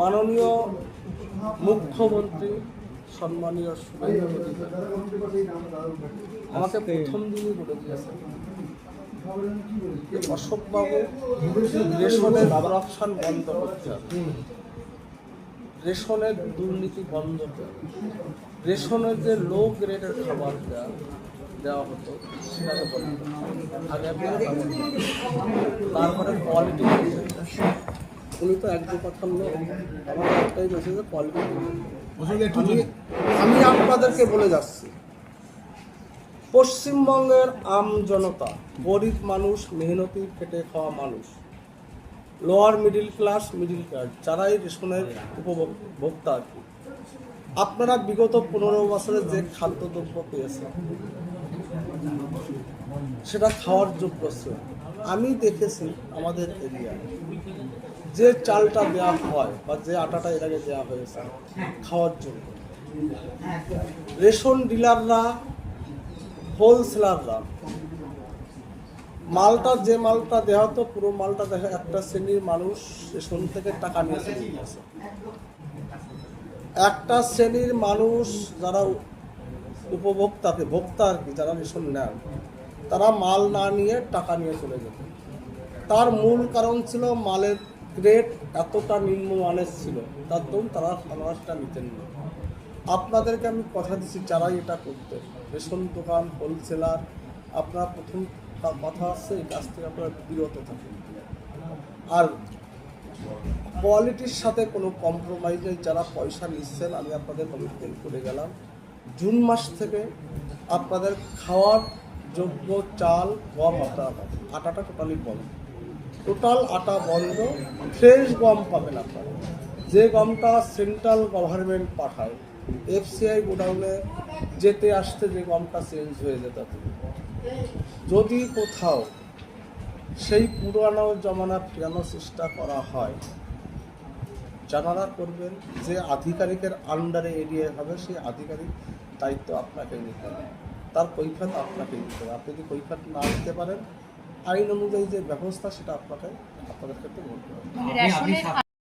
মাননীয় মুখ্যমন্ত্রী সম্মানীয় শুভেন্দু অধিকারী আমাকে প্রথম দিনই বলে দিয়েছেন যে অশোকবাবু রেশনের করাপশন বন্ধ করতে হবে, রেশনের দুর্নীতি বন্ধ করতে হবে, রেশনের যে লো গ্রেডের খাবার দেওয়া হতো সেটাকে বন্ধ আগে তারপরে কোয়ালিটি। উনি তো এক দু কথা লোক, আমার একটাই মেসেজ কোয়ালিটি। আমি আপনাদেরকে বলে যাচ্ছি, পশ্চিমবঙ্গের আম জনতা, গরিব মানুষ, মেহনতি খেটে খাওয়া মানুষ, লোয়ার মিডিল ক্লাস যারাই রেশনের উপভোক্তা আর কি, আপনারা বিগত 15 বছরে যে খাদ্যদ্রব্য পেয়েছেন সেটা খাওয়ার যোগ্য ছিল। আমি দেখেছি আমাদের এরিয়ায় যে চালটা দেওয়া হয় বা যে আটাটা এর আগে দেওয়া হয়েছে খাওয়ার জন্য, রেশন ডিলাররা, হোলসেলাররা যে মালটা দেওয়া হতো পুরো মালটা দেখা একটা শ্রেণীর মানুষ রেশন থেকে টাকা নিয়ে চলে গেছে। একটা শ্রেণীর মানুষ যারা ভোক্তা আর কি, যারা রেশন নেন তারা মাল না নিয়ে টাকা নিয়ে চলে যেত। তার মূল কারণ ছিল মালের গ্রেড এতটা নিম্নমানের ছিল, তার দরুন তারা খাবারটা নিতেন না। আপনাদেরকে আমি কথা দিচ্ছি, যারা এটা করতে রেশন দোকান, হোলসেলার, আপনার প্রথম কথা হচ্ছে এই কাজ থেকে আপনারা বিরত থাকুন। আর কোয়ালিটির সাথে কোনো কম্প্রোমাইজ নেই। যারা পয়সা নিচ্ছেন আমি আপনাদের কমিটমেন্ট করে গেলাম, জুন মাস থেকে আপনাদের খাওয়ার যোগ্য চাল, গম, আটাটা টোটালি বন্ধ, টোটাল আটা বন্ধ। ফ্রেশ গম পাবেন আপনারা, যে গমটা সেন্ট্রাল গভর্নমেন্ট পাঠায়, FCI গোডাউনে যেতে আসতে যে গমটা চেঞ্জ হয়ে যেত। যদি কোথাও সেই পুরানো জমানা ফেরানোর চেষ্টা করা হয়, যারা করবেন যে আধিকারিকের আন্ডারে এরিয়া হবে সেই আধিকারিক দায়িত্ব আপনাকে নিতে হবে, তার কৈফিয়ত আপনাকে দিতে হবে। আপনি যদি কৈফিয়ত না দিতে পারেন, আইন অনুযায়ী যে ব্যবস্থা সেটা আপনাদের ক্ষেত্রে বলতে হবে।